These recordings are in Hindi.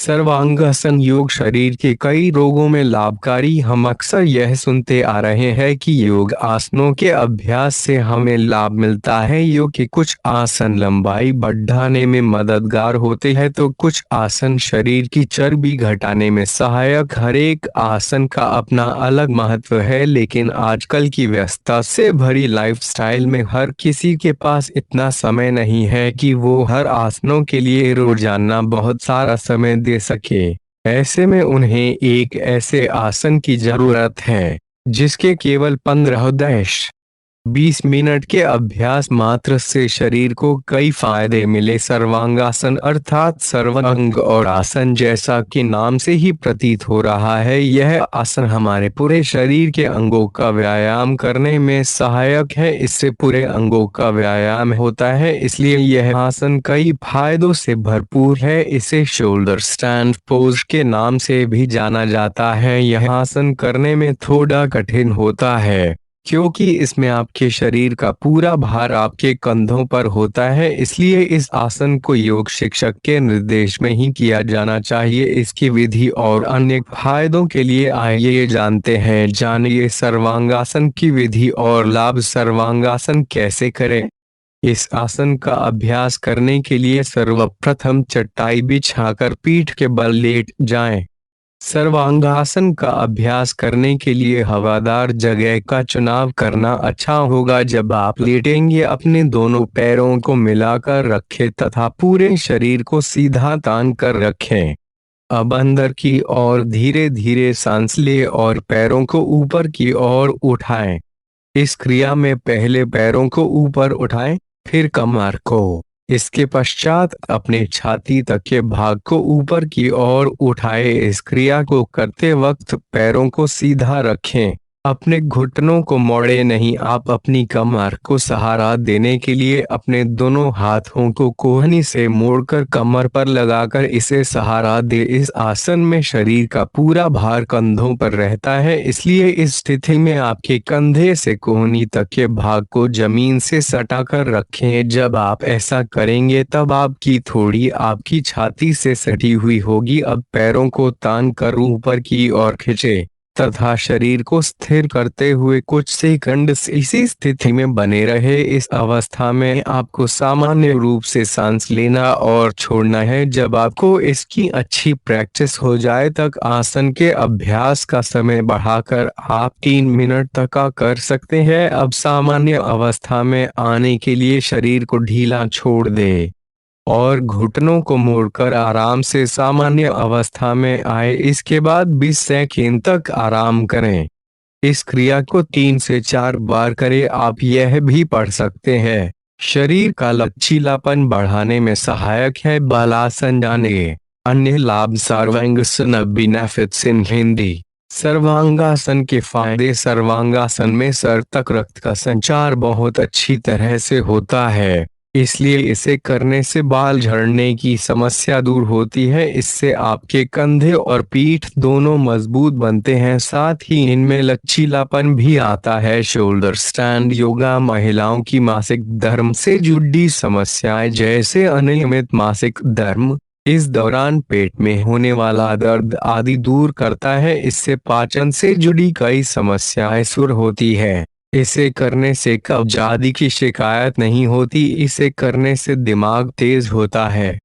सर्वांगासन योग शरीर के कई रोगों में लाभकारी। हम अक्सर यह सुनते आ रहे हैं कि योग आसनों के अभ्यास से हमें लाभ मिलता है। योग के कुछ आसन लंबाई बढ़ाने में मददगार होते हैं तो कुछ आसन शरीर की चर्बी घटाने में सहायक। हर एक आसन का अपना अलग महत्व है, लेकिन आजकल की व्यस्तता से भरी लाइफस्टाइल में हर किसी के पास इतना समय नहीं है कि वो हर आसनों के लिए रोजाना बहुत सारा समय दे सके। ऐसे में उन्हें एक ऐसे आसन की जरूरत है जिसके केवल 15-20 मिनट के अभ्यास मात्र से शरीर को कई फायदे मिले। सर्वांगासन अर्थात सर्वांग और आसन, जैसा कि नाम से ही प्रतीत हो रहा है, यह आसन हमारे पूरे शरीर के अंगों का व्यायाम करने में सहायक है। इससे पूरे अंगों का व्यायाम होता है, इसलिए यह आसन कई फायदों से भरपूर है। इसे शोल्डर स्टैंड पोज के नाम से भी जाना जाता है। यह आसन करने में थोड़ा कठिन होता है क्योंकि इसमें आपके शरीर का पूरा भार आपके कंधों पर होता है, इसलिए इस आसन को योग शिक्षक के निर्देश में ही किया जाना चाहिए। इसकी विधि और अन्य फायदों के लिए आइए जानते हैं। जानिए सर्वांगासन की विधि और लाभ। सर्वांगासन कैसे करें? इस आसन का अभ्यास करने के लिए सर्वप्रथम चटाई बिछाकर पीठ के बल लेट जाएं। सर्वांगासन का अभ्यास करने के लिए हवादार जगह का चुनाव करना अच्छा होगा। जब आप लेटेंगे अपने दोनों पैरों को मिलाकर रखें तथा पूरे शरीर को सीधा तान कर रखें। अब अंदर की ओर धीरे धीरे सांस लें और पैरों को ऊपर की ओर उठाएं। इस क्रिया में पहले पैरों को ऊपर उठाएं, फिर कमर को, इसके पश्चात अपने छाती तक के भाग को ऊपर की ओर उठाएं। इस क्रिया को करते वक्त पैरों को सीधा रखें, अपने घुटनों को मोड़े नहीं। आप अपनी कमर को सहारा देने के लिए अपने दोनों हाथों को कोहनी से मोड़कर कमर पर लगाकर इसे सहारा दे। इस आसन में शरीर का पूरा भार कंधों पर रहता है, इसलिए इस स्थिति में आपके कंधे से कोहनी तक के भाग को जमीन से सटाकर रखें। जब आप ऐसा करेंगे तब आपकी थोड़ी आपकी छाती से सटी हुई होगी। अब पैरों को तान कर ऊपर की ओर खींचे तथा शरीर को स्थिर करते हुए कुछ सेकंड इसी स्थिति में बने रहे। इस अवस्था में आपको सामान्य रूप से सांस लेना और छोड़ना है। जब आपको इसकी अच्छी प्रैक्टिस हो जाए तक आसन के अभ्यास का समय बढ़ाकर आप 3 मिनट तक का कर सकते हैं। अब सामान्य अवस्था में आने के लिए शरीर को ढीला छोड़ दें और घुटनों को मोड़कर आराम से सामान्य अवस्था में आए। इसके बाद 20 सेकंड तक आराम करें। इस क्रिया को 3 से 4 बार करें। आप यह भी पढ़ सकते हैं, शरीर का लचीलापन बढ़ाने में सहायक है। बालासन जानिए अन्य लाभ। Sarvangasana benefits in Hindi. सर्वांगासन के फायदे। सर्वांगासन में सर तक रक्त का संचार बहुत अच्छी तरह से होता है, इसलिए इसे करने से बाल झड़ने की समस्या दूर होती है। इससे आपके कंधे और पीठ दोनों मजबूत बनते हैं, साथ ही इनमें लचीलापन भी आता है। शोल्डर स्टैंड योगा महिलाओं की मासिक धर्म से जुड़ी समस्याएं जैसे अनियमित मासिक धर्म, इस दौरान पेट में होने वाला दर्द आदि दूर करता है। इससे पाचन से जुड़ी कई समस्याएं दूर होती है। इसे करने से कब्ज आदि की शिकायत नहीं होती। इसे करने से दिमाग तेज होता है,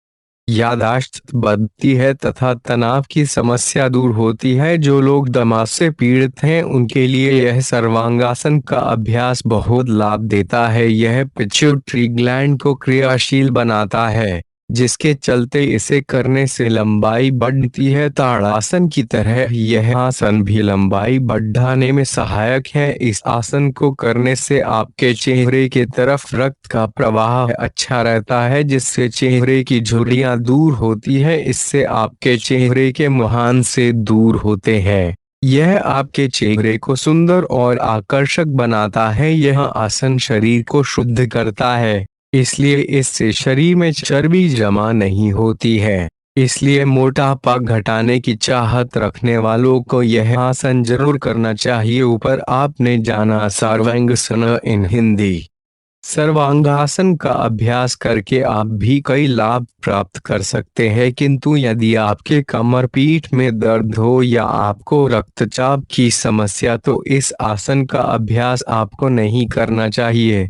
याददाश्त बढ़ती है तथा तनाव की समस्या दूर होती है। जो लोग दमा से पीड़ित हैं उनके लिए यह सर्वांगासन का अभ्यास बहुत लाभ देता है। यह पिट्यूटरी ग्लैंड को क्रियाशील बनाता है, जिसके चलते इसे करने से लंबाई बढ़ती है। ताड़ासन की तरह यह आसन भी लंबाई बढ़ाने में सहायक है। इस आसन को करने से आपके चेहरे की तरफ रक्त का प्रवाह अच्छा रहता है, जिससे चेहरे की झुर्रियां दूर होती है। इससे आपके चेहरे के मुहान से दूर होते हैं। यह आपके चेहरे को सुंदर और आकर्षक बनाता है। यह आसन शरीर को शुद्ध करता है, इसलिए इससे शरीर में चर्बी जमा नहीं होती है। इसलिए मोटापा घटाने की चाहत रखने वालों को यह आसन जरूर करना चाहिए। ऊपर आपने जाना सर्वांगासन इन हिंदी। सर्वांगासन का अभ्यास करके आप भी कई लाभ प्राप्त कर सकते हैं, किंतु यदि आपके कमर पीठ में दर्द हो या आपको रक्तचाप की समस्या तो इस आसन का अभ्यास आपको नहीं करना चाहिए।